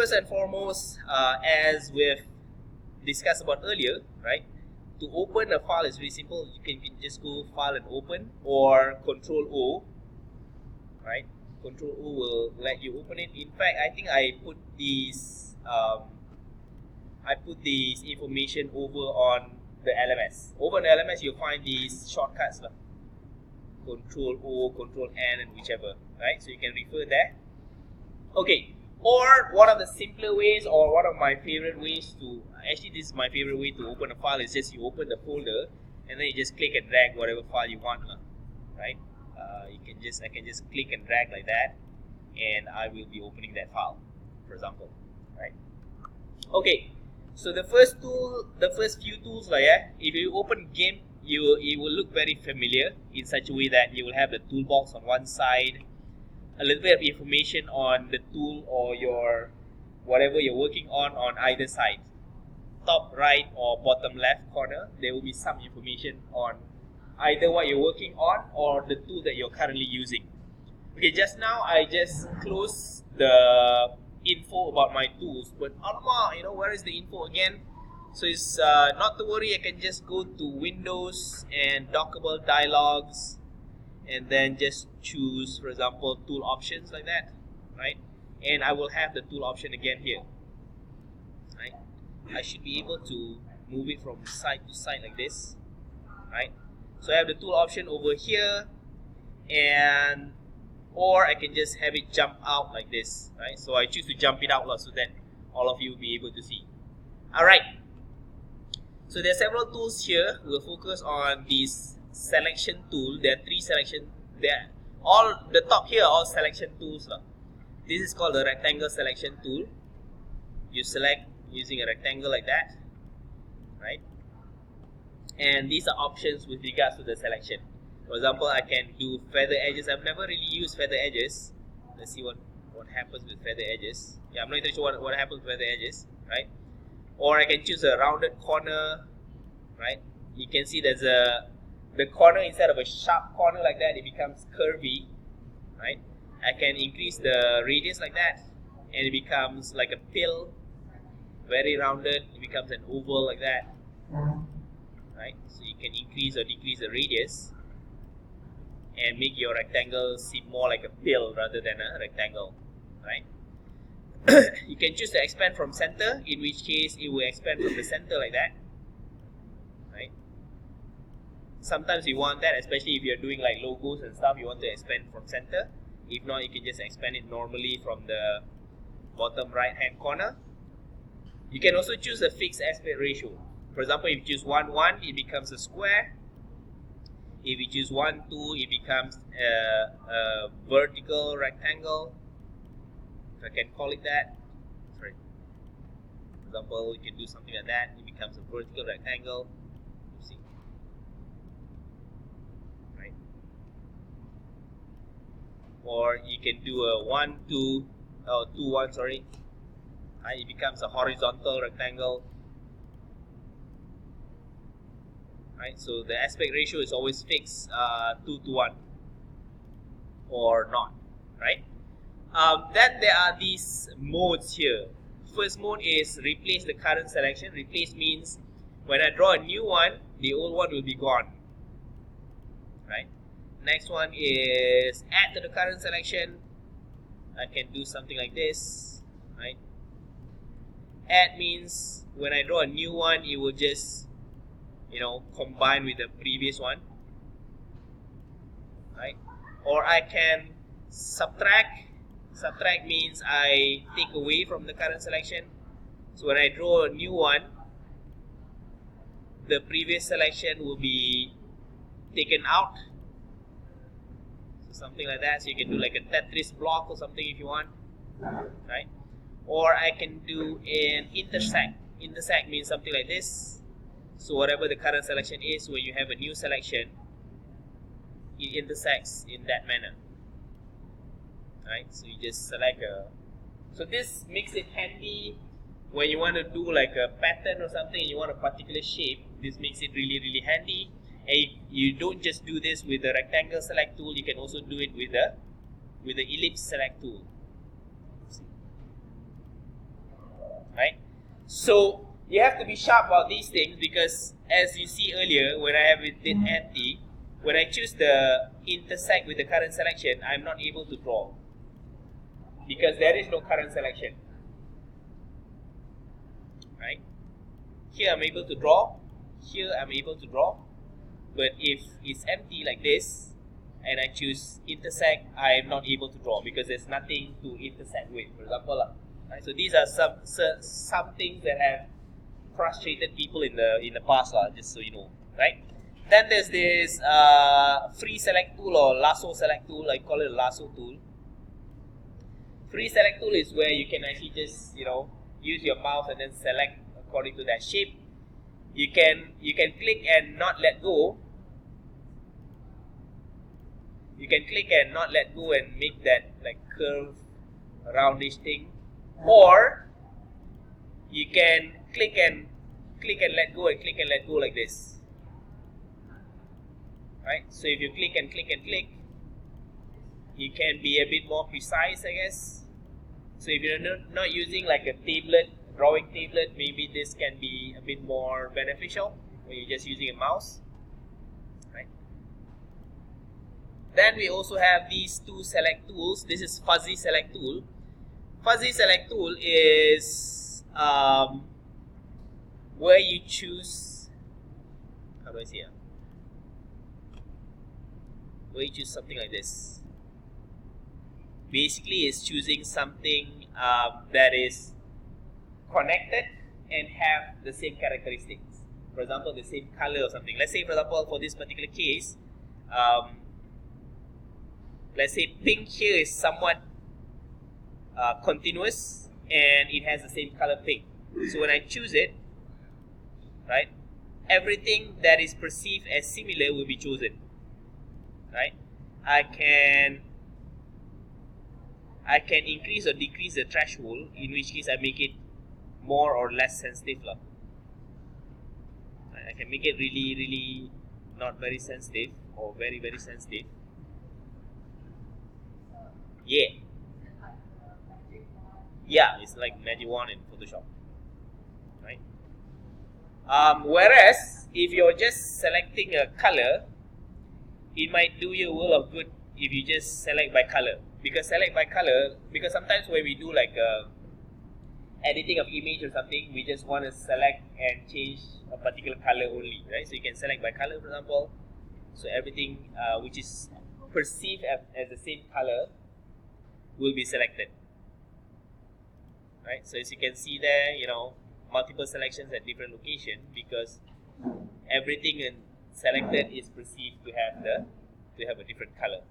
first and foremost, as we've discussed about earlier, right? To open a file is very simple. You can just go File and Open, or Control O, right? Control O will let you open it. In fact, I think I put these information over on the LMS. Over on the LMS, you'll find these shortcuts, Control O, Control N, and whichever, right? So you can refer there. Okay. Or one of the simpler ways, or one of my favorite ways to, actually this is my favorite way to open a file, is just you open the folder and then you just click and drag whatever file you want, right? I can just click and drag like that, and I will be opening that file, for example, right? Okay, so the first few tools, if you open GIMP, it will look very familiar in such a way that you will have the toolbox on one side, a little bit of information on the tool or your whatever you're working on either side. Top right or bottom left corner, there will be some information on either what you're working on or the tool that you're currently using. Okay, just now I just closed the info about my tools, but alamak, where is the info again? So it's not to worry, I can just go to Windows and Dockable Dialogues, and then just choose, for example, tool options like that, right? And I will have the tool option again here, right? I should be able to move it from side to side like this, right? So I have the tool option over here, and or I can just have it jump out like this, right? So I choose to jump it out so that all of you will be able to see. Alright, so there are several tools here. We'll focus on this selection tool. There are three selection. There, all the top here are all selection tools. This is called the rectangle selection tool. You select using a rectangle like that, right? And these are options with regards to the selection. For example, I can do feather edges. I've never really used feather edges. Let's see what happens with feather edges. Yeah, I'm not even sure what happens with feather edges, right? Or I can choose a rounded corner, right? You can see there's the corner, instead of a sharp corner like that, it becomes curvy, right? I can increase the radius like that, and it becomes like a pill, very rounded. It becomes an oval like that, right? So you can increase or decrease the radius and make your rectangle seem more like a pill rather than a rectangle, right? You can choose to expand from center, in which case it will expand from the center like that, right? Sometimes you want that, especially if you're doing like logos and stuff, you want to expand from center. If not, you can just expand it normally from the bottom right hand corner. You can also choose a fixed aspect ratio. For example, if you choose 1:1, it becomes a square. If you choose 1:2, it becomes a vertical rectangle, if I can call it that. Sorry. For example, you can do something like that. It becomes a vertical rectangle. See, right? Or you can do a 2:1. Sorry. It becomes a horizontal rectangle. Right, so the aspect ratio is always fixed, 2:1 or not, right? Then there are these modes here. First mode is replace the current selection. Replace means when I draw a new one, the old one will be gone, right? Next one is add to the current selection. I can do something like this, right? Add means when I draw a new one, it will just combine with the previous one, right? Or I can subtract. Subtract means I take away from the current selection. So when I draw a new one, the previous selection will be taken out. So something like that. So you can do like a Tetris block or something if you want, right? Or I can do an intersect. Intersect means something like this. So whatever the current selection is, when you have a new selection, it intersects in that manner, right? So you just select so this makes it handy when you want to do like a pattern or something and you want a particular shape. This makes it really, really handy. And you don't just do this with the rectangle select tool, you can also do it with the ellipse select tool. right? So you have to be sharp about these things, because as you see earlier, when I have it did empty, when I choose the intersect with the current selection, I'm not able to draw because there is no current selection, right? Here I'm able to draw, here I'm able to draw, but if it's empty like this and I choose intersect, I am not able to draw because there's nothing to intersect with, for example. Right? So these are some things that have frustrated people in the past, just so you know, right? Then there's this free select tool or lasso select tool. I call it a lasso tool. Free select tool is where you can actually just use your mouse and then select according to that shape. You can click and not let go. You can click and not let go and make that like curve, roundish thing, or you can click and let go and click and let go like this. Right? So if you click and click and click, you can be a bit more precise, I guess. So if you're not using like a tablet, drawing tablet, maybe this can be a bit more beneficial when you're just using a mouse. Right? Then we also have these two select tools. This is fuzzy select tool. Fuzzy select tool is where you choose, how do I say it? Where you choose something like this. Basically, it's choosing something that is connected and have the same characteristics. For example, the same color or something. Let's say, for example, for this particular case, let's say pink here is somewhat continuous and it has the same color pink. So when I choose it, right, everything that is perceived as similar will be chosen. Right? I can increase or decrease the threshold, in which case I make it more or less sensitive. I can make it really not very sensitive or very sensitive. Yeah, it's like magic wand in Photoshop, right? Whereas if you're just selecting a color, it might do you a world of good if you just select by color. Because sometimes when we do like editing of image or something, we just want to select and change a particular color only, right? So you can select by color, for example. So everything which is perceived as the same color will be selected, right? So as you can see there, multiple selections at different location, because everything selected is perceived to have a different color.